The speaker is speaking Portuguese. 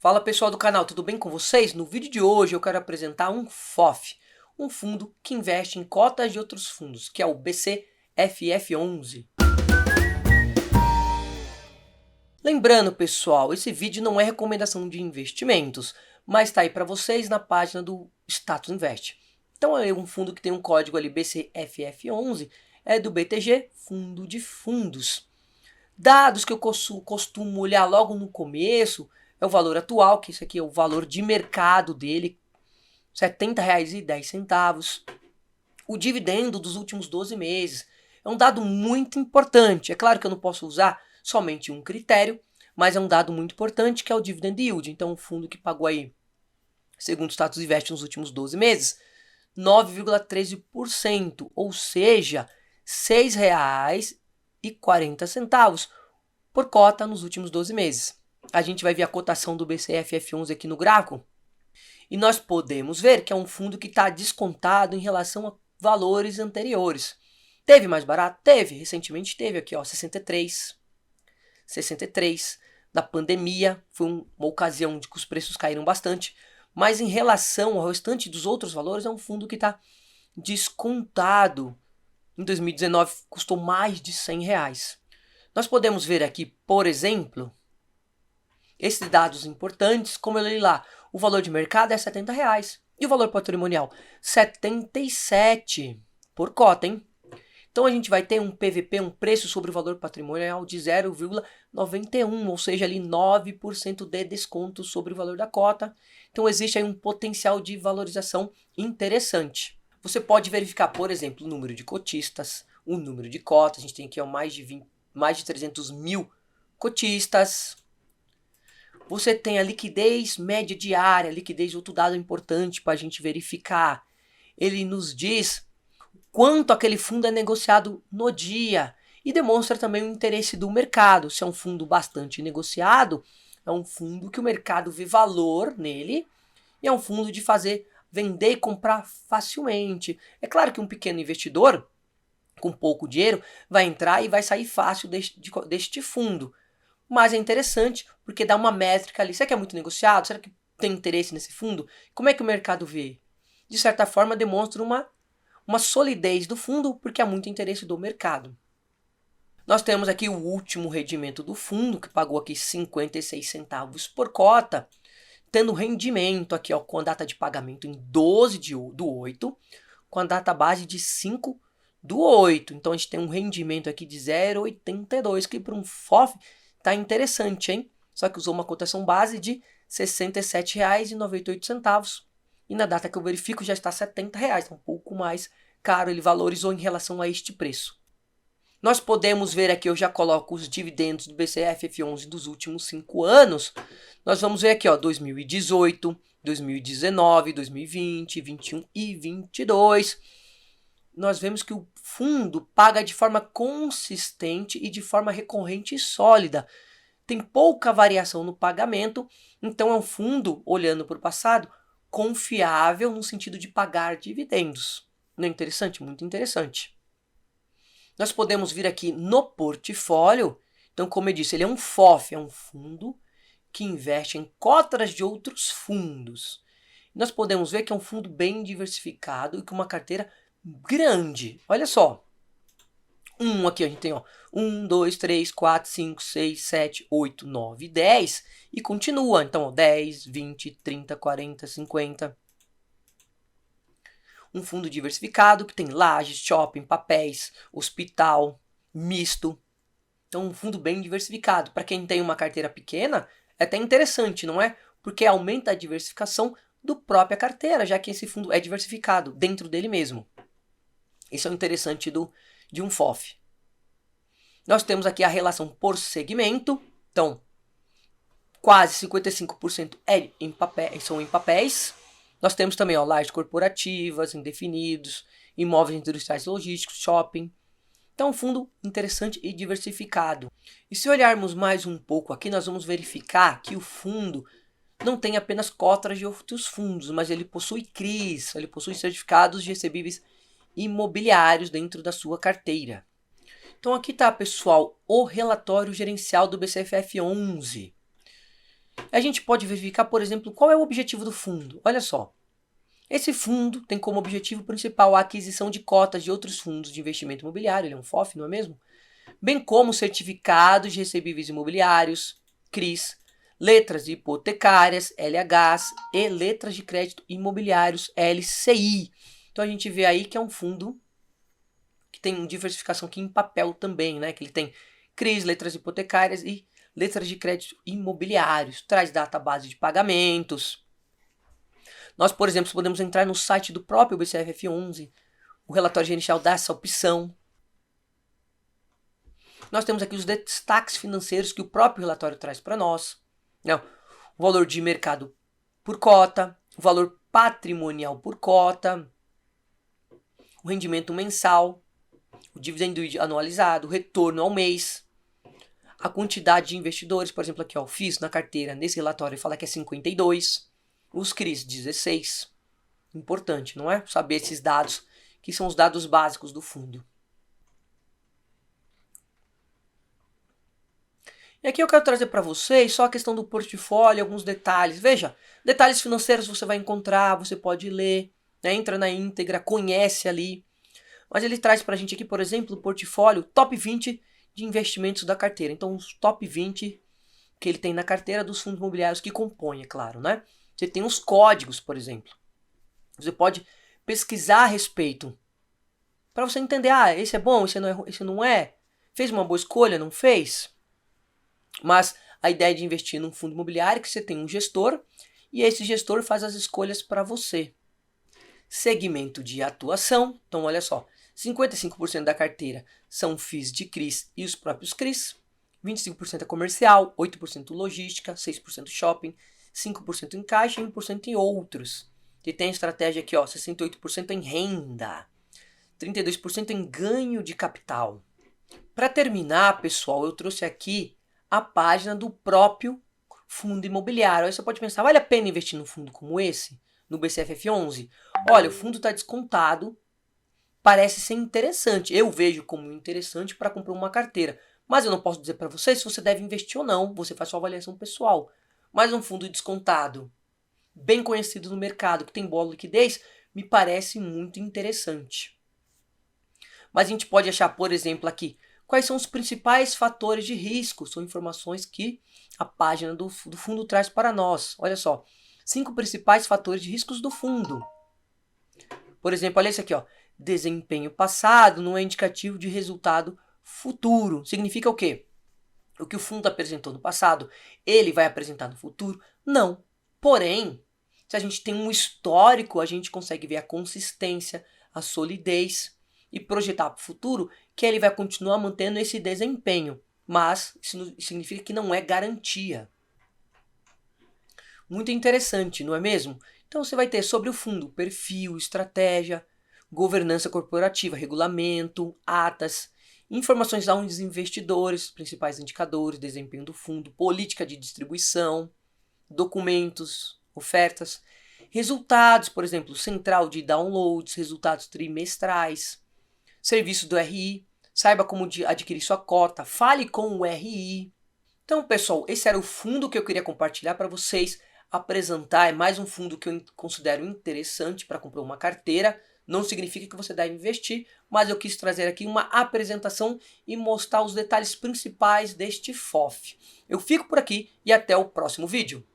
Fala pessoal do canal, tudo bem com vocês? No vídeo de hoje eu quero apresentar um FOF, um fundo que investe em cotas de outros fundos, que é o BCFF11. Lembrando pessoal, esse vídeo não é recomendação de investimentos, mas está aí para vocês na página do Status Invest. Então é um fundo que tem um código ali BCFF11, é do BTG, Fundo de Fundos. Dados que eu costumo olhar logo no começo é o valor atual, que isso aqui é o valor de mercado dele, R$ 70,10. O dividendo dos últimos 12 meses é um dado muito importante. É claro que eu não posso usar somente um critério, mas é um dado muito importante que é o dividend yield. Então o fundo que pagou aí, segundo o Status Invest nos últimos 12 meses, 9,13%, ou seja, R$ 6,40 por cota nos últimos 12 meses. A gente vai ver a cotação do BCFF11 aqui no gráfico e nós podemos ver que é um fundo que está descontado em relação a valores anteriores. Teve mais barato? Teve. Recentemente teve aqui, ó, 63. Da pandemia, foi uma ocasião de que os preços caíram bastante, mas em relação ao restante dos outros valores, é um fundo que está descontado. Em 2019 custou mais de R$100. Nós podemos ver aqui, por exemplo, esses dados importantes, como eu li lá, o valor de mercado é R$70 e o valor patrimonial 77 por cota, hein? Então a gente vai ter um PVP, um preço sobre o valor patrimonial de 0,91, ou seja, ali 9% de desconto sobre o valor da cota. Então existe aí um potencial de valorização interessante. Você pode verificar, por exemplo, o número de cotistas, o número de cotas. A gente tem aqui ó, mais de 300 mil cotistas. Você tem a liquidez média diária, liquidez, outro dado importante para a gente verificar. Ele nos diz quanto aquele fundo é negociado no dia e demonstra também o interesse do mercado. Se é um fundo bastante negociado, é um fundo que o mercado vê valor nele e é um fundo de vender e comprar facilmente. É claro que um pequeno investidor com pouco dinheiro vai entrar e vai sair fácil deste fundo. Mas é interessante porque dá uma métrica ali. Será que é muito negociado? Será que tem interesse nesse fundo? Como é que o mercado vê? De certa forma demonstra uma solidez do fundo porque há muito interesse do mercado. Nós temos aqui o último rendimento do fundo, que pagou aqui 56 centavos por cota, tendo rendimento aqui ó, com a data de pagamento em 12 do 8, com a data base de 5 do 8. Então a gente tem um rendimento aqui de 0,82, que para um FOF tá interessante, hein? Só que usou uma cotação base de R$ 67,98. E na data que eu verifico já está R$ 70, um pouco mais caro, ele valorizou em relação a este preço. Nós podemos ver aqui, eu já coloco os dividendos do BCFF11 dos últimos 5 anos. Nós vamos ver aqui, ó, 2018, 2019, 2020, 21 e 22. Nós vemos que o fundo paga de forma consistente e de forma recorrente e sólida. Tem pouca variação no pagamento, então é um fundo, olhando para o passado, confiável no sentido de pagar dividendos. Não é interessante? Muito interessante. Nós podemos vir aqui no portfólio. Então, como eu disse, ele é um FOF, é um fundo que investe em cotas de outros fundos. Nós podemos ver que é um fundo bem diversificado e com uma carteira grande. Olha só. Aqui a gente tem ó, 1, 2, 3, 4, 5, 6, 7, 8, 9, 10 e continua. Então, ó, 10, 20, 30, 40, 50. Um fundo diversificado que tem lajes, shopping, papéis, hospital, misto. Então, um fundo bem diversificado. Para quem tem uma carteira pequena, é até interessante, não é? Porque aumenta a diversificação do própria carteira, já que esse fundo é diversificado dentro dele mesmo. Isso é o interessante de um FOF. Nós temos aqui a relação por segmento. Então, quase 55% são em papéis. Nós temos também ó, lajes corporativas, indefinidos, imóveis industriais e logísticos, shopping. Então, um fundo interessante e diversificado. E se olharmos mais um pouco aqui, nós vamos verificar que o fundo não tem apenas cotas de outros fundos, mas ele possui CRIs, ele possui certificados de recebíveis imobiliários dentro da sua carteira. Então aqui está, pessoal, o relatório gerencial do BCFF11. A gente pode verificar, por exemplo, qual é o objetivo do fundo. Olha só. Esse fundo tem como objetivo principal a aquisição de cotas de outros fundos de investimento imobiliário, ele é um FOF, não é mesmo? Bem como certificados de recebíveis imobiliários, CRIs, letras hipotecárias, LHs e letras de crédito imobiliários, LCI. Então a gente vê aí que é um fundo que tem diversificação aqui em papel também, né? Que ele tem CRIs, letras hipotecárias e letras de crédito imobiliários, traz database de pagamentos. Nós, por exemplo, podemos entrar no site do próprio BCFF11, o relatório gerencial dá essa opção. Nós temos aqui os destaques financeiros que o próprio relatório traz para nós. Não, o valor de mercado por cota, o valor patrimonial por cota, o rendimento mensal, o dividendo anualizado, o retorno ao mês, a quantidade de investidores, por exemplo, aqui ó, o FIIs na carteira, nesse relatório fala que é 52, os CRIs 16. Importante, não é? Saber esses dados, que são os dados básicos do fundo. E aqui eu quero trazer para vocês só a questão do portfólio, alguns detalhes. Veja, detalhes financeiros você vai encontrar, você pode ler, né? Entra na íntegra, conhece ali. Mas ele traz para a gente aqui, por exemplo, o portfólio top 20 de investimentos da carteira. Então, os top 20 que ele tem na carteira dos fundos imobiliários que compõem, é claro, né? Você tem os códigos, por exemplo. Você pode pesquisar a respeito. Para você entender, esse é bom, esse não é. Fez uma boa escolha, não fez? Mas a ideia de investir num fundo imobiliário é que você tem um gestor e esse gestor faz as escolhas para você. Segmento de atuação. Então, olha só. 55% da carteira são FIIs de CRIs e os próprios CRIs. 25% é comercial, 8% logística, 6% shopping, 5% em caixa e 1% em outros. E tem a estratégia aqui, ó, 68% em renda, 32% em ganho de capital. Para terminar, pessoal, eu trouxe aqui a página do próprio fundo imobiliário. Aí você pode pensar, vale a pena investir num fundo como esse, no BCFF11? Olha, o fundo está descontado, parece ser interessante. Eu vejo como interessante para comprar uma carteira. Mas eu não posso dizer para você se você deve investir ou não. Você faz sua avaliação pessoal. Mas um fundo descontado, bem conhecido no mercado, que tem boa liquidez, me parece muito interessante. Mas a gente pode achar, por exemplo, aqui, quais são os principais fatores de risco? São informações que a página do fundo traz para nós. Olha só, 5 principais fatores de riscos do fundo. Por exemplo, olha esse aqui, ó. Desempenho passado não é indicativo de resultado futuro. Significa o quê? O que o fundo apresentou no passado, ele vai apresentar no futuro? Não. Porém, se a gente tem um histórico, a gente consegue ver a consistência, a solidez e projetar para o futuro que ele vai continuar mantendo esse desempenho. Mas isso significa que não é garantia. Muito interessante, não é mesmo? Então você vai ter sobre o fundo perfil, estratégia, governança corporativa, regulamento, atas, informações aos investidores, principais indicadores, desempenho do fundo, política de distribuição, documentos, ofertas, resultados, por exemplo, central de downloads, resultados trimestrais, serviço do RI, saiba como adquirir sua cota, fale com o RI. Então, pessoal, esse era o fundo que eu queria compartilhar para vocês, apresentar. É mais um fundo que eu considero interessante para comprar uma carteira. Não significa que você deve investir, mas eu quis trazer aqui uma apresentação e mostrar os detalhes principais deste FOF. Eu fico por aqui e até o próximo vídeo.